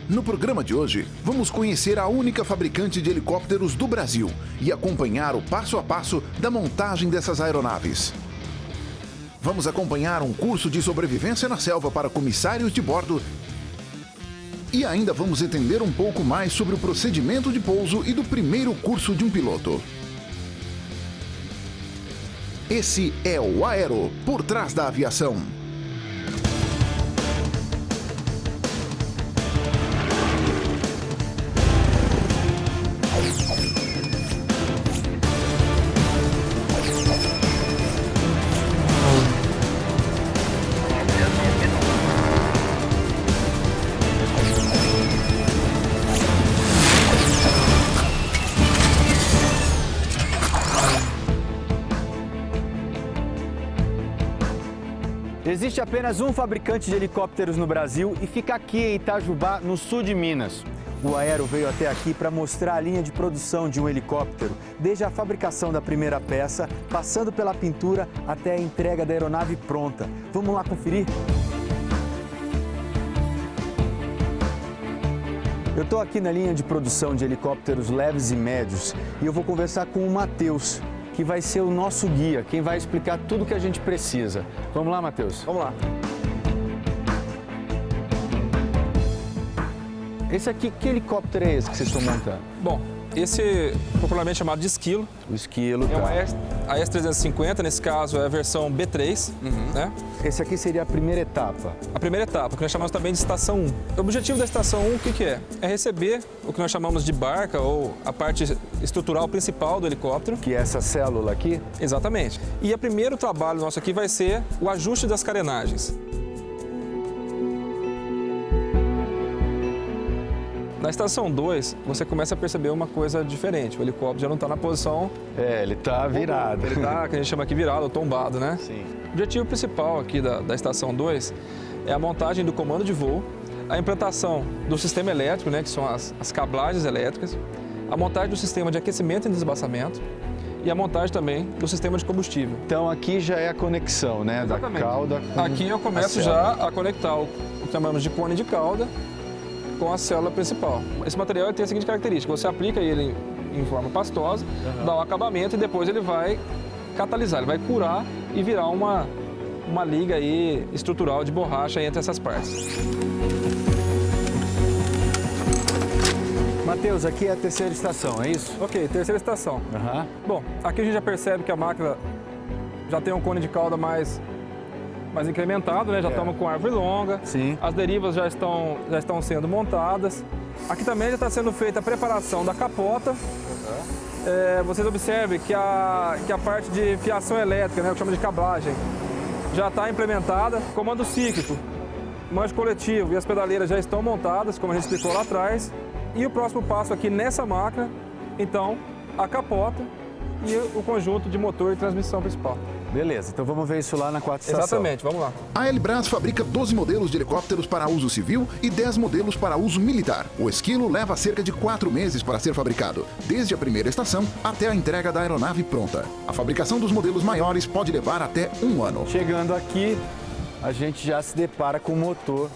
No programa de hoje, vamos conhecer a única fabricante de helicópteros do Brasil e acompanhar o passo a passo da montagem dessas aeronaves. Vamos acompanhar um curso de sobrevivência na selva para comissários de bordo e ainda vamos entender um pouco mais sobre o procedimento de pouso e do primeiro curso de um piloto. Esse é o Aero, por trás da aviação. Existe apenas um fabricante de helicópteros no Brasil e fica aqui em Itajubá, no sul de Minas. O Aero veio até aqui para mostrar a linha de produção de um helicóptero, desde a fabricação da primeira peça, passando pela pintura até a entrega da aeronave pronta. Vamos lá conferir? Eu estou aqui na linha de produção de helicópteros leves e médios e eu vou conversar com o Matheus, que vai ser o nosso guia, quem vai explicar tudo o que a gente precisa. Vamos lá, Matheus? Vamos lá. Esse aqui, que helicóptero é esse que vocês estão montando? Bom, esse popularmente chamado de esquilo. O esquilo, É uma a S350, nesse caso é a versão B3, né? Esse aqui seria a primeira etapa. A primeira etapa, que nós chamamos também de estação 1. O objetivo da estação 1, o que é? É receber o que nós chamamos de barca, ou a parte estrutural principal do helicóptero. Que é essa célula aqui? Exatamente. E o primeiro trabalho nosso aqui vai ser o ajuste das carenagens. Na estação 2, você começa a perceber uma coisa diferente. O helicóptero já não está na posição... É, ele está virado. Ele está, que a gente chama aqui virado, ou tombado, né? Sim. O objetivo principal aqui da estação 2 é a montagem do comando de voo, a implantação do sistema elétrico, né, que são as cablagens elétricas, a montagem do sistema de aquecimento e desembassamento e a montagem também do sistema de combustível. Então aqui já é a conexão, né? Exatamente. Da cauda com aqui eu começo já a conectar o que chamamos de cone de cauda com a célula principal. Esse material tem a seguinte característica: você aplica ele em forma pastosa, dá um acabamento e depois ele vai catalisar, ele vai curar e virar uma liga aí estrutural de borracha entre essas partes. Matheus, aqui é a terceira estação, é isso? Ok, terceira estação. Bom, aqui a gente já percebe que a máquina já tem um cone de cauda mais incrementado, né? Já estamos com árvore longa. Sim. As derivas já estão sendo montadas. Aqui também já está sendo feita a preparação da capota. Vocês observem que a parte de fiação elétrica, né, que chama de cablagem, já está implementada. Comando cíclico, manche coletivo e as pedaleiras já estão montadas, como a gente explicou lá atrás. E o próximo passo aqui nessa máquina, então, a capota e o conjunto de motor e transmissão principal. Beleza, então vamos ver isso lá na quarta estação. Exatamente, vamos lá. A Elbras fabrica 12 modelos de helicópteros para uso civil e 10 modelos para uso militar. O esquilo leva cerca de 4 meses para ser fabricado, desde a primeira estação até a entrega da aeronave pronta. A fabricação dos modelos maiores pode levar até 1 ano. Chegando aqui, a gente já se depara com o motor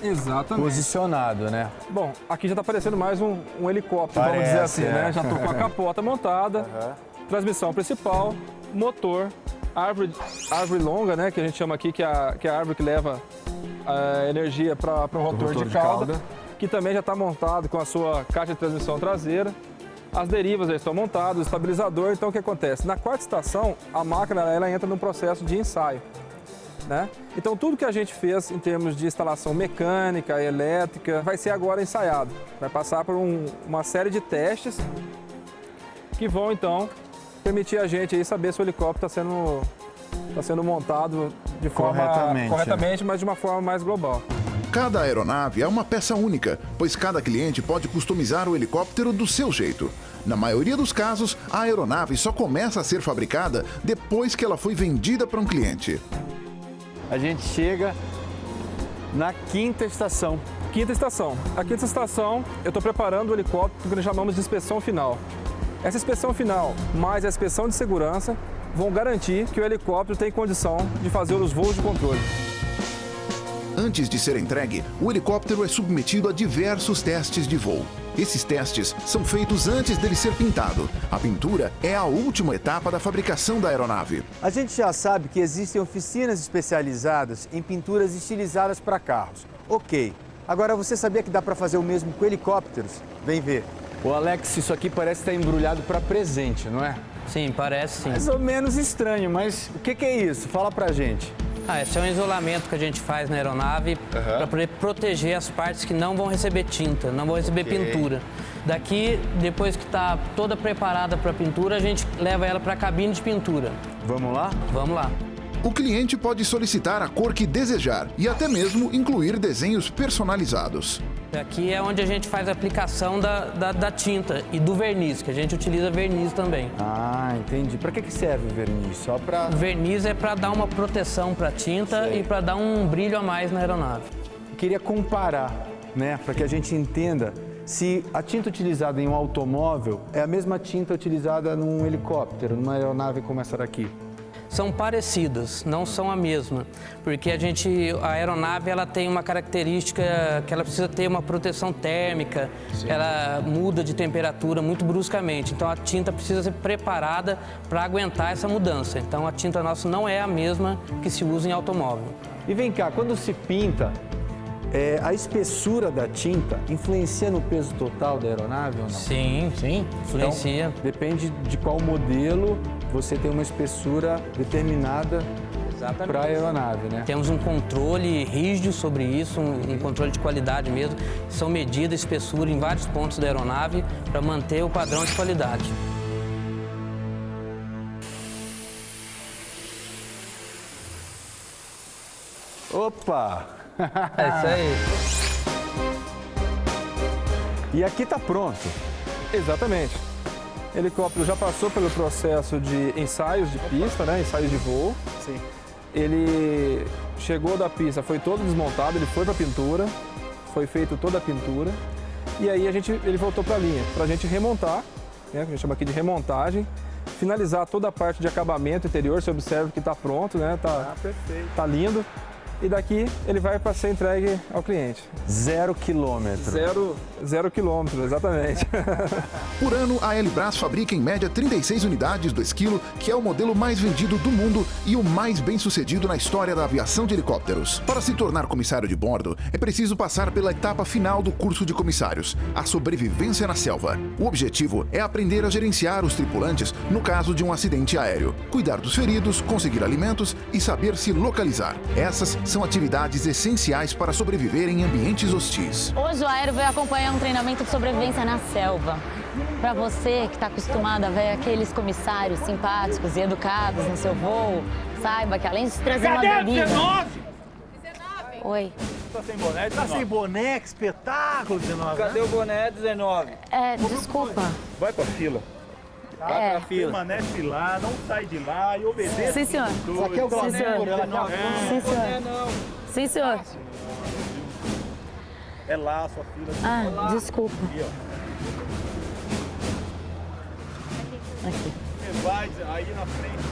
posicionado, né? Bom, aqui já está parecendo mais um helicóptero, Parece, vamos dizer assim, é. né? Já estou com a capota montada, transmissão principal, motor, árvore longa, né? Que a gente chama aqui, que é a árvore que leva a energia para um rotor de cauda, que também já está montado com a sua caixa de transmissão traseira. As derivas já estão montadas, o estabilizador. Então, o que acontece? Na quarta estação, a máquina ela entra no processo de ensaio, né? Então, tudo que a gente fez em termos de instalação mecânica, elétrica, vai ser agora ensaiado. Vai passar por uma série de testes que vão, então, permitir a gente aí saber se o helicóptero está sendo montado de forma corretamente, mas de uma forma mais global. Cada aeronave é uma peça única, pois cada cliente pode customizar o helicóptero do seu jeito. Na maioria dos casos, a aeronave só começa a ser fabricada depois que ela foi vendida para um cliente. A gente chega na quinta estação. Quinta estação. A quinta estação, eu estou preparando o helicóptero que nós chamamos de inspeção final. Essa inspeção final, mais a inspeção de segurança, vão garantir que o helicóptero tem condição de fazer os voos de controle. Antes de ser entregue, o helicóptero é submetido a diversos testes de voo. Esses testes são feitos antes dele ser pintado. A pintura é a última etapa da fabricação da aeronave. A gente já sabe que existem oficinas especializadas em pinturas estilizadas para carros. Ok. Agora, você sabia que dá para fazer o mesmo com helicópteros? Vem ver. Ô Alex, isso aqui parece estar embrulhado para presente, não é? Sim, parece sim. Mais ou menos estranho, mas o que é isso? Fala pra gente. Esse é um isolamento que a gente faz na aeronave para poder proteger as partes que não vão receber tinta, não vão receber pintura. Daqui, depois que está toda preparada para pintura, a gente leva ela para a cabine de pintura. Vamos lá? Vamos lá. O cliente pode solicitar a cor que desejar e até mesmo incluir desenhos personalizados. Aqui é onde a gente faz a aplicação da tinta e do verniz, que a gente utiliza verniz também. Ah, entendi. Para que serve o verniz? Só para... O verniz é para dar uma proteção para a tinta e para dar um brilho a mais na aeronave. Eu queria comparar, né, para que a gente entenda se a tinta utilizada em um automóvel é a mesma tinta utilizada num helicóptero, numa aeronave como essa daqui. São parecidas, não são a mesma, porque a aeronave ela tem uma característica que ela precisa ter uma proteção térmica, ela muda de temperatura muito bruscamente, então a tinta precisa ser preparada para aguentar essa mudança. Então a tinta nossa não é a mesma que se usa em automóvel. E vem cá, quando se pinta, a espessura da tinta influencia no peso total da aeronave ou não? Sim, influencia. Então, depende de qual modelo você tem uma espessura determinada para a aeronave, né? Temos um controle rígido sobre isso, um controle de qualidade mesmo. São medidas, espessura em vários pontos da aeronave para manter o padrão de qualidade. Opa! É isso aí. E aqui tá pronto. Exatamente. O helicóptero já passou pelo processo de ensaios de pista, né? Ensaios de voo. Sim. Ele chegou da pista, foi todo desmontado, ele foi para a pintura, foi feito toda a pintura. E aí ele voltou para a linha, para a gente remontar, né? Que a gente chama aqui de remontagem, finalizar toda a parte de acabamento interior. Você observa que está pronto, né? Perfeito. Tá lindo. E daqui ele vai para ser entregue ao cliente. 0 quilômetro. Zero quilômetro, exatamente. Por ano, a Helibras fabrica em média 36 unidades do Esquilo, que é o modelo mais vendido do mundo e o mais bem-sucedido na história da aviação de helicópteros. Para se tornar comissário de bordo, é preciso passar pela etapa final do curso de comissários, a sobrevivência na selva. O objetivo é aprender a gerenciar os tripulantes no caso de um acidente aéreo, cuidar dos feridos, conseguir alimentos e saber se localizar. Essas são atividades essenciais para sobreviver em ambientes hostis. Hoje o Aero veio acompanhar um treinamento de sobrevivência na selva. Para você que está acostumado a ver aqueles comissários simpáticos e educados no seu voo, saiba que além de trazer uma bebida... 19! Oi. Tá sem boné, 19. Tá sem boné, que espetáculo, 19. Cadê o boné, 19? Desculpa. Vai pra fila. Vai pra fila. Permanece lá, não sai de lá e obedece. Sim, senhor. Isso aqui é o Sim, senhor. Sim, senhor. Sim, senhor. É lá a sua fila. Desculpa. Aqui, ó. Aqui. Você vai aí na frente.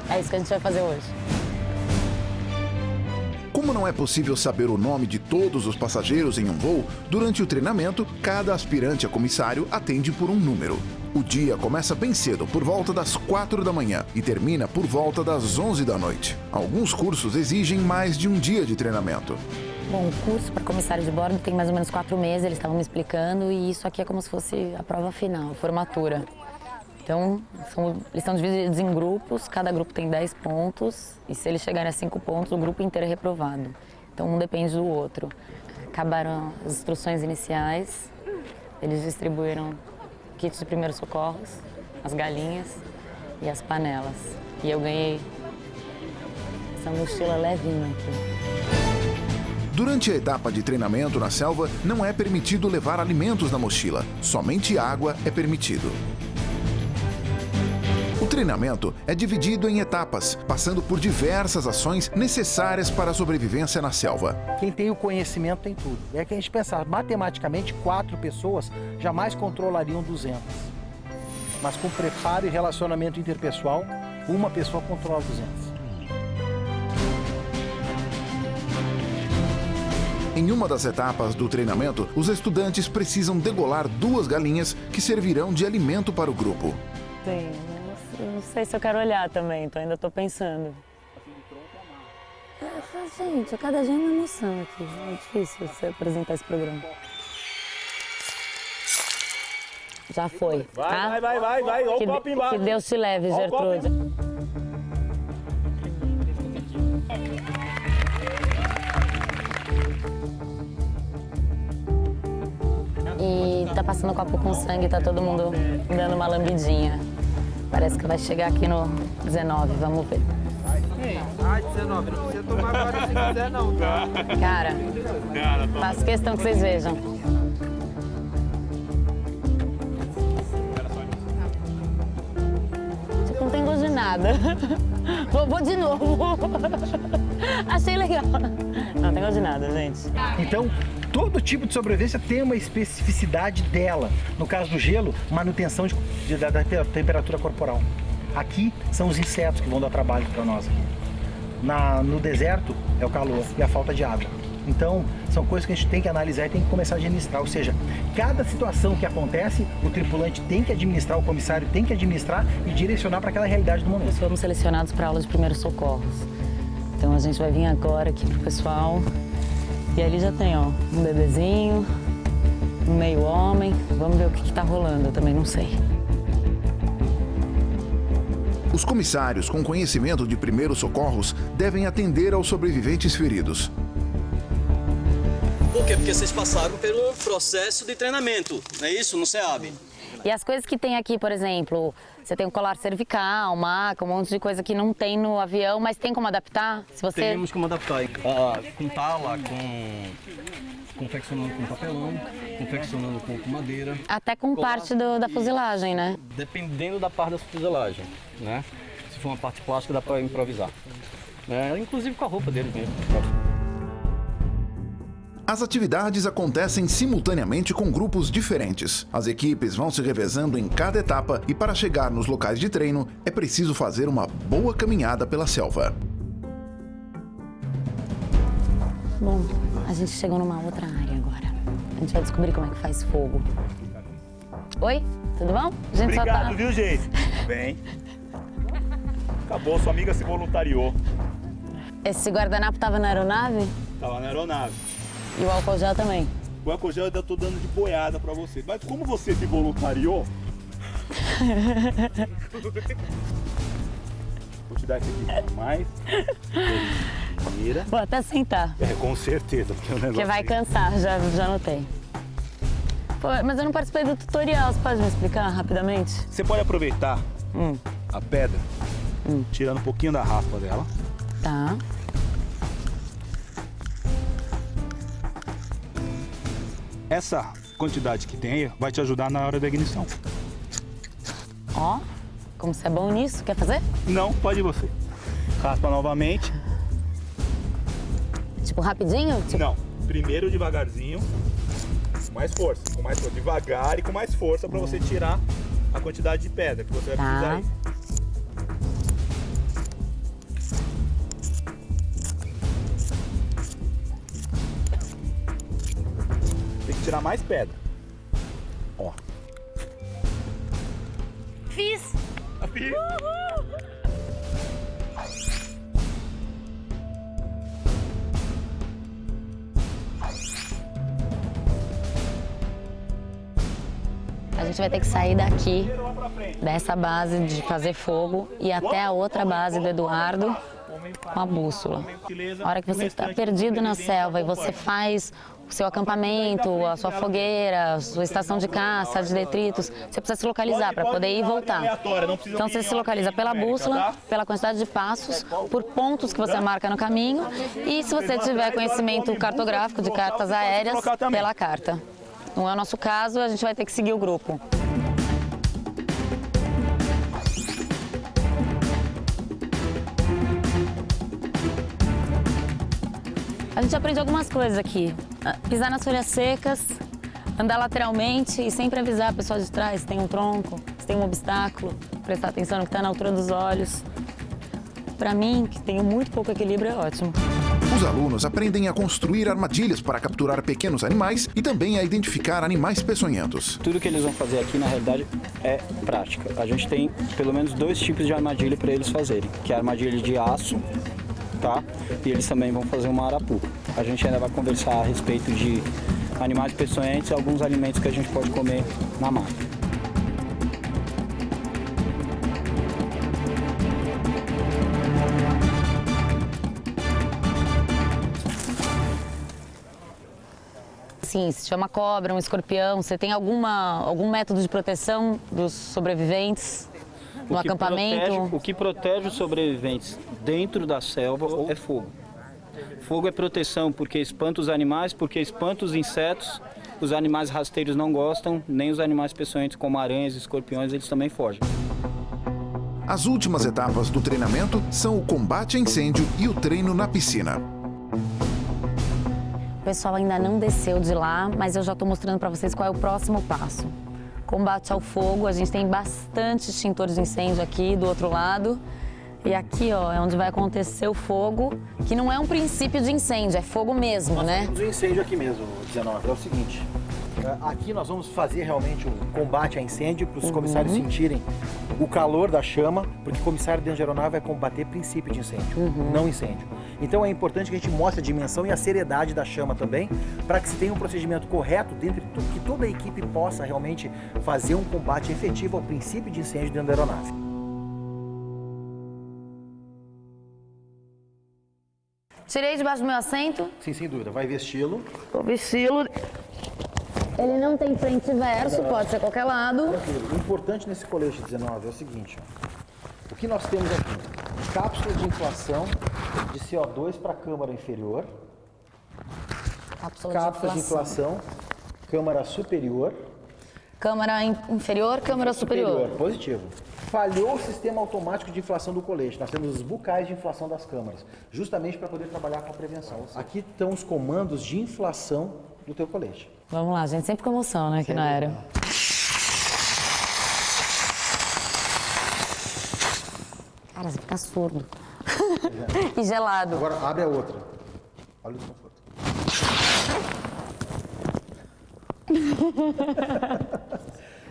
É isso que a gente vai fazer hoje. Como não é possível saber o nome de todos os passageiros em um voo, durante o treinamento, cada aspirante a comissário atende por um número. O dia começa bem cedo, por volta das 4 da manhã, e termina por volta das 11 da noite. Alguns cursos exigem mais de um dia de treinamento. Bom, o curso para comissário de bordo tem mais ou menos 4 meses, eles estavam me explicando, e isso aqui é como se fosse a prova final, a formatura. Então, eles são divididos em grupos, cada grupo tem 10 pontos, e se eles chegarem a 5 pontos, o grupo inteiro é reprovado. Então, um depende do outro. Acabaram as instruções iniciais, eles distribuíram kits de primeiros socorros, as galinhas e as panelas. E eu ganhei essa mochila levinha aqui. Durante a etapa de treinamento na selva, não é permitido levar alimentos na mochila, somente água é permitido. O treinamento é dividido em etapas, passando por diversas ações necessárias para a sobrevivência na selva. Quem tem o conhecimento tem tudo. É que a gente pensar, matematicamente, 4 pessoas jamais controlariam 200. Mas com preparo e relacionamento interpessoal, uma pessoa controla 200. Em uma das etapas do treinamento, os estudantes precisam degolar 2 galinhas que servirão de alimento para o grupo. Sim, não sei se eu quero olhar também, então ainda estou pensando. Gente, cada dia é uma emoção aqui. É difícil você apresentar esse programa. Já foi, tá? Vai. Olha o copo embaixo. Que Deus te leve, Gertrude. E tá passando copo com sangue, tá todo mundo dando uma lambidinha. Parece que vai chegar aqui no 19, vamos ver. Ai, 19, não precisa tomar agora se quiser não, tá? Cara, faço questão que vocês vejam. Tipo, não tem gosto de nada. Vou de novo. Achei legal. Não tem gosto de nada, gente. Então, todo tipo de sobrevivência tem uma especificidade dela. No caso do gelo, manutenção da temperatura corporal. Aqui são os insetos que vão dar trabalho para nós. No deserto é o calor e a falta de água. Então, são coisas que a gente tem que analisar e tem que começar a administrar. Ou seja, cada situação que acontece, o tripulante tem que administrar, o comissário tem que administrar e direcionar para aquela realidade do momento. Nós fomos selecionados para aula de primeiros socorros. Então, a gente vai vir agora aqui pro pessoal. E ali já tem, ó, um bebezinho, um meio homem. Vamos ver o que tá rolando, eu também não sei. Os comissários com conhecimento de primeiros socorros devem atender aos sobreviventes feridos. Por quê? Porque vocês passaram pelo processo de treinamento, não é isso? No SEAB. E as coisas que tem aqui, por exemplo, você tem um colar cervical, maca, um monte de coisa que não tem no avião, mas tem como adaptar? Se você... Temos como adaptar com tala, confeccionando com papelão, confeccionando com madeira. Até com parte da fuselagem, né? Dependendo da parte da fuselagem, né? Se for uma parte plástica, dá para improvisar. Inclusive com a roupa deles mesmo. As atividades acontecem simultaneamente com grupos diferentes. As equipes vão se revezando em cada etapa e para chegar nos locais de treino é preciso fazer uma boa caminhada pela selva. Bom, a gente chegou numa outra área agora. A gente vai descobrir como é que faz fogo. Oi, tudo bom? A gente Obrigado, só tá... viu, gente? Bem. Acabou, sua amiga se voluntariou. Esse guardanapo tava na aeronave? Tava na aeronave. E o álcool gel também? O álcool gel eu ainda tô dando de boiada pra você. Mas como você se voluntariou... Vou te dar esse aqui mais. Mira. Vou até sentar. Com certeza. Porque vai cansar, já notei. Pô, mas eu não participei do tutorial, você pode me explicar rapidamente? Você pode aproveitar a pedra, tirando um pouquinho da raspa dela. Tá. Essa quantidade que tem aí vai te ajudar na hora da ignição. Ó, como você é bom nisso, quer fazer? Não, pode você. Raspa novamente. Tipo, rapidinho? Tipo... Não, primeiro devagarzinho, com mais força, devagar e com mais força para você tirar a quantidade de pedra que você vai precisar aí. Tem que tirar mais pedra. Ó. Fiz! Fiz! A gente vai ter que sair daqui, dessa base de fazer fogo, e até a outra base do Eduardo com a bússola. A hora que você está perdido na selva e você faz o seu acampamento, a sua fogueira, a sua estação de caça, de detritos, você precisa se localizar para poder ir e voltar. Então você se localiza pela bússola, pela quantidade de passos, por pontos que você marca no caminho, e se você tiver conhecimento cartográfico de cartas aéreas, pela carta. Não é o nosso caso, a gente vai ter que seguir o grupo. A gente aprende algumas coisas aqui. Pisar nas folhas secas, andar lateralmente e sempre avisar a pessoa de trás se tem um tronco, se tem um obstáculo, prestar atenção no que está na altura dos olhos. Para mim, que tenho muito pouco equilíbrio, é ótimo. Os alunos aprendem a construir armadilhas para capturar pequenos animais e também a identificar animais peçonhentos. Tudo que eles vão fazer aqui, na realidade, é prática. A gente tem pelo menos 2 tipos de armadilha para eles fazerem, que é a armadilha de aço, tá? E eles também vão fazer uma arapuca. A gente ainda vai conversar a respeito de animais peçonhentos e alguns alimentos que a gente pode comer na mata. Sim, se chama cobra, um escorpião. Você tem algum método de proteção dos sobreviventes no acampamento? O que protege os sobreviventes dentro da selva é fogo. Fogo é proteção porque espanta os animais, porque espanta os insetos. Os animais rasteiros não gostam, nem os animais peçonhentos como aranhas e escorpiões, eles também fogem. As últimas etapas do treinamento são o combate a incêndio e o treino na piscina. O pessoal ainda não desceu de lá, mas eu já estou mostrando para vocês qual é o próximo passo. Combate ao fogo, a gente tem bastante extintores de incêndio aqui do outro lado. E aqui, ó, é onde vai acontecer o fogo, que não é um princípio de incêndio, é fogo mesmo, né? Nós temos um incêndio aqui mesmo, 19. É o seguinte, aqui nós vamos fazer realmente um combate a incêndio para os comissários sentirem o calor da chama, porque o comissário dentro de aeronave vai combater princípio de incêndio, não incêndio. Então é importante que a gente mostre a dimensão e a seriedade da chama também, para que se tenha um procedimento correto dentro de que toda a equipe possa realmente fazer um combate efetivo ao princípio de incêndio dentro da aeronave. Tirei debaixo do meu assento. Sim, sem dúvida. Vai vesti-lo. Vou vesti-lo. Ele não tem frente e verso, pode ser qualquer lado. O importante nesse colete 19 é o seguinte, ó. O que nós temos aqui? Cápsula de inflação de CO2 para a câmara inferior. Cápsula de inflação, câmara superior. Câmara inferior, câmara superior. Positivo. Falhou o sistema automático de inflação do colete. Nós temos os bucais de inflação das câmaras, justamente para poder trabalhar com a prevenção. Aqui estão os comandos de inflação do teu colete. Vamos lá, gente, sempre com emoção, né, aqui na aérea. Cara, você fica surdo. E gelado. Agora abre a outra. Olha o conforto.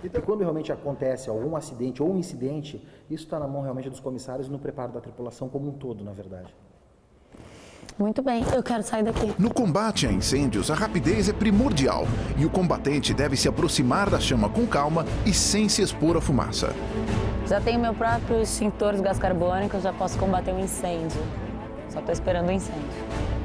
Então, quando realmente acontece algum acidente ou um incidente, isso está na mão realmente dos comissários e no preparo da tripulação como um todo, na verdade. Muito bem, eu quero sair daqui. No combate a incêndios, a rapidez é primordial e o combatente deve se aproximar da chama com calma e sem se expor à fumaça. Já tenho meu próprio extintor de gás carbônico, já posso combater um incêndio. Só estou esperando o incêndio.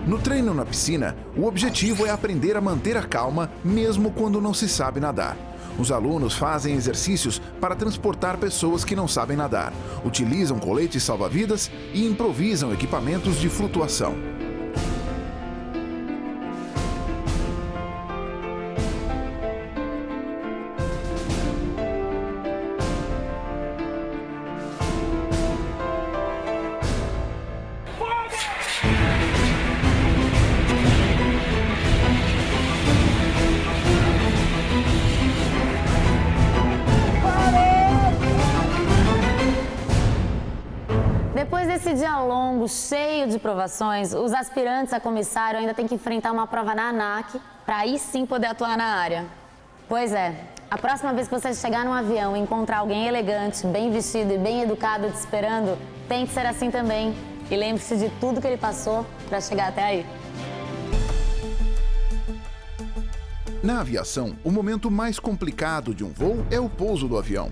No treino na piscina, o objetivo é aprender a manter a calma mesmo quando não se sabe nadar. Os alunos fazem exercícios para transportar pessoas que não sabem nadar, utilizam coletes salva-vidas e improvisam equipamentos de flutuação. Depois desse dia longo, cheio de provações, os aspirantes a comissário ainda têm que enfrentar uma prova na ANAC para aí sim poder atuar na área. Pois é, a próxima vez que você chegar num avião e encontrar alguém elegante, bem vestido e bem educado te esperando, tente ser assim também. E lembre-se de tudo que ele passou para chegar até aí. Na aviação, o momento mais complicado de um voo é o pouso do avião.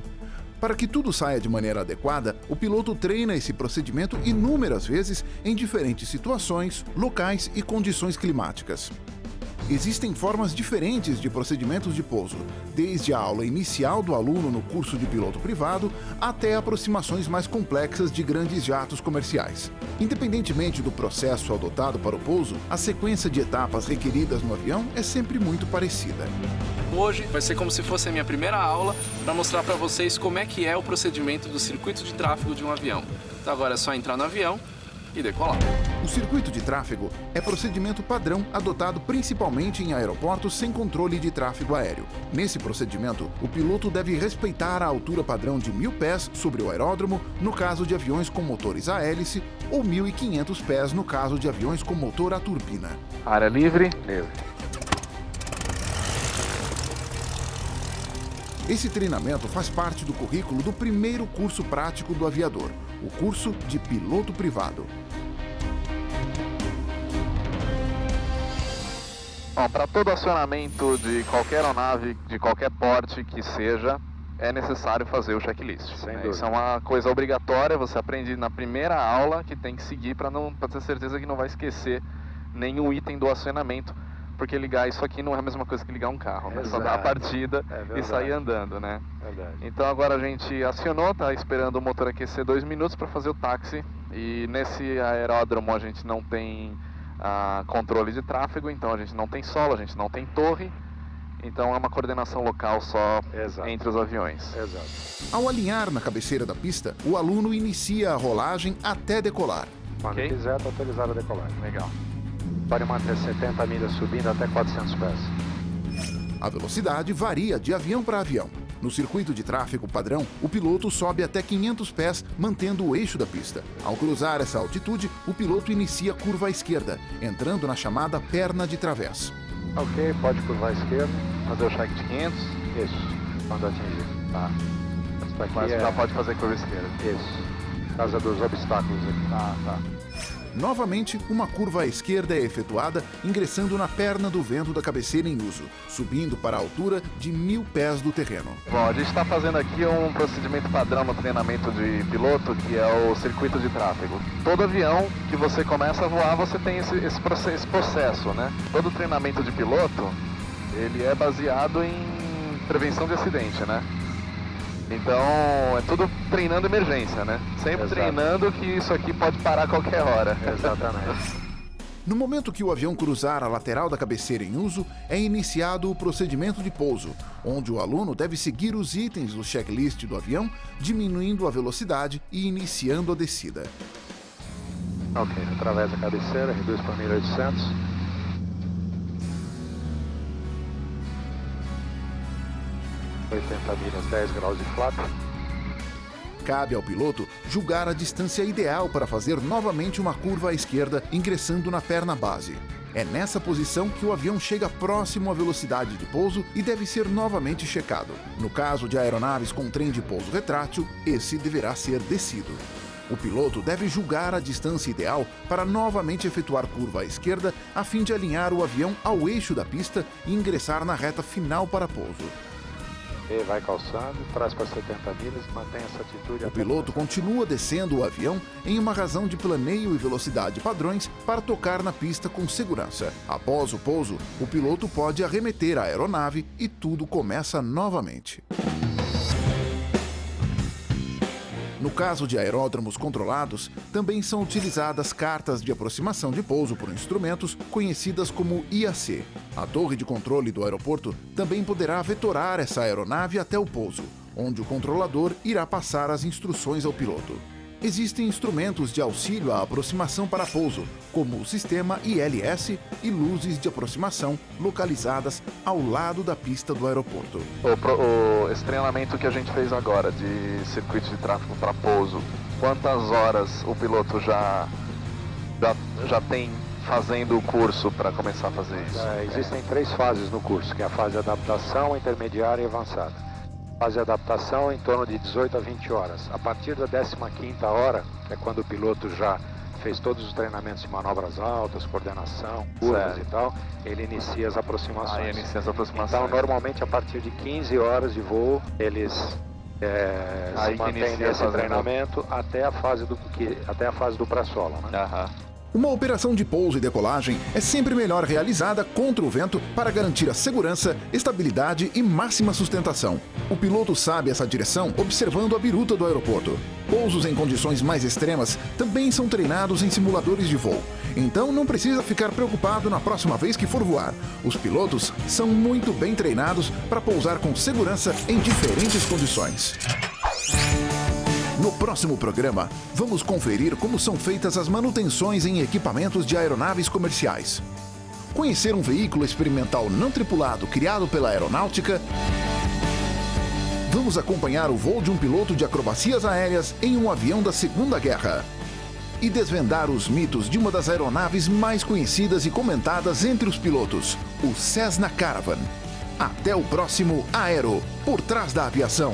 Para que tudo saia de maneira adequada, o piloto treina esse procedimento inúmeras vezes em diferentes situações, locais e condições climáticas. Existem formas diferentes de procedimentos de pouso, desde a aula inicial do aluno no curso de piloto privado até aproximações mais complexas de grandes jatos comerciais. Independentemente do processo adotado para o pouso, a sequência de etapas requeridas no avião é sempre muito parecida. Hoje vai ser como se fosse a minha primeira aula para mostrar para vocês como é que é o procedimento do circuito de tráfego de um avião. Então agora é só entrar no avião e decolar. O circuito de tráfego é procedimento padrão adotado principalmente em aeroportos sem controle de tráfego aéreo. Nesse procedimento, o piloto deve respeitar a altura padrão de 1.000 pés sobre o aeródromo no caso de aviões com motores a hélice ou 1.500 pés no caso de aviões com motor a turbina. Área livre? Livre. Esse treinamento faz parte do currículo do primeiro curso prático do aviador, o curso de piloto privado. Bom, para todo acionamento de qualquer aeronave, de qualquer porte que seja, é necessário fazer o checklist. Isso é uma coisa obrigatória, você aprende na primeira aula que tem que seguir para ter certeza que não vai esquecer nenhum item do acionamento, porque ligar isso aqui não é a mesma coisa que ligar um carro, né? Só dar a partida e sair andando, né? Verdade. Então agora a gente acionou, tá esperando o motor aquecer 2 minutos para fazer o táxi, e nesse aeródromo a gente não tem controle de tráfego, então a gente não tem solo, a gente não tem torre, então é uma coordenação local só entre os aviões. Exato. Ao alinhar na cabeceira da pista, o aluno inicia a rolagem até decolar. Quando quiser, está autorizado a decolar. Legal. Pode manter 70 milhas subindo até 400 pés. A velocidade varia de avião para avião. No circuito de tráfego padrão, o piloto sobe até 500 pés, mantendo o eixo da pista. Ao cruzar essa altitude, o piloto inicia a curva à esquerda, entrando na chamada perna de través. Ok, pode curvar à esquerda. Fazer o check de 500? Isso, quando atingir. Tá. Mas já pode fazer curva à esquerda. Isso, por causa dos obstáculos aqui. Tá. Novamente, uma curva à esquerda é efetuada, ingressando na perna do vento da cabeceira em uso, subindo para a altura de 1.000 pés do terreno. Bom, a gente está fazendo aqui um procedimento padrão no treinamento de piloto, que é o circuito de tráfego. Todo avião que você começa a voar, você tem esse processo, né? Todo treinamento de piloto, ele é baseado em prevenção de acidente, né? Então, é tudo treinando emergência, né? Sempre treinando que isso aqui pode parar a qualquer hora. Exatamente. No momento que o avião cruzar a lateral da cabeceira em uso, é iniciado o procedimento de pouso, onde o aluno deve seguir os itens do checklist do avião, diminuindo a velocidade e iniciando a descida. Ok, atravessa a cabeceira, reduz para 1800. milhas, 10 graus de flap. Cabe ao piloto julgar a distância ideal para fazer novamente uma curva à esquerda, ingressando na perna base. É nessa posição que o avião chega próximo à velocidade de pouso e deve ser novamente checado. No caso de aeronaves com trem de pouso retrátil, esse deverá ser descido. O piloto deve julgar a distância ideal para novamente efetuar curva à esquerda, a fim de alinhar o avião ao eixo da pista e ingressar na reta final para pouso. E vai calçando, traz para 70 milhas, mantém essa atitude. O piloto continua descendo o avião em uma razão de planeio e velocidade padrões para tocar na pista com segurança. Após o pouso, o piloto pode arremeter a aeronave e tudo começa novamente. No caso de aeródromos controlados, também são utilizadas cartas de aproximação de pouso por instrumentos conhecidas como IAC. A torre de controle do aeroporto também poderá vetorar essa aeronave até o pouso, onde o controlador irá passar as instruções ao piloto. Existem instrumentos de auxílio à aproximação para pouso, como o sistema ILS e luzes de aproximação localizadas ao lado da pista do aeroporto. Esse treinamento que a gente fez agora de circuito de tráfego para pouso, quantas horas o piloto já tem fazendo o curso para começar a fazer isso? Existem 3 fases no curso, que é a fase de adaptação, intermediária e avançada. Fase de adaptação em torno de 18 a 20 horas. A partir da 15ª hora, que é quando o piloto já fez todos os treinamentos de manobras altas, coordenação, curvas e tal, ele inicia as aproximações. Então, normalmente, a partir de 15 horas de voo, eles se mantêm nesse treinamento até a fase do pré-solo, né? Uma operação de pouso e decolagem é sempre melhor realizada contra o vento para garantir a segurança, estabilidade e máxima sustentação. O piloto sabe essa direção observando a biruta do aeroporto. Pousos em condições mais extremas também são treinados em simuladores de voo. Então não precisa ficar preocupado na próxima vez que for voar. Os pilotos são muito bem treinados para pousar com segurança em diferentes condições. No próximo programa, vamos conferir como são feitas as manutenções em equipamentos de aeronaves comerciais. Conhecer um veículo experimental não tripulado criado pela aeronáutica. Vamos acompanhar o voo de um piloto de acrobacias aéreas em um avião da Segunda Guerra. E desvendar os mitos de uma das aeronaves mais conhecidas e comentadas entre os pilotos, o Cessna Caravan. Até o próximo Aero, por trás da aviação.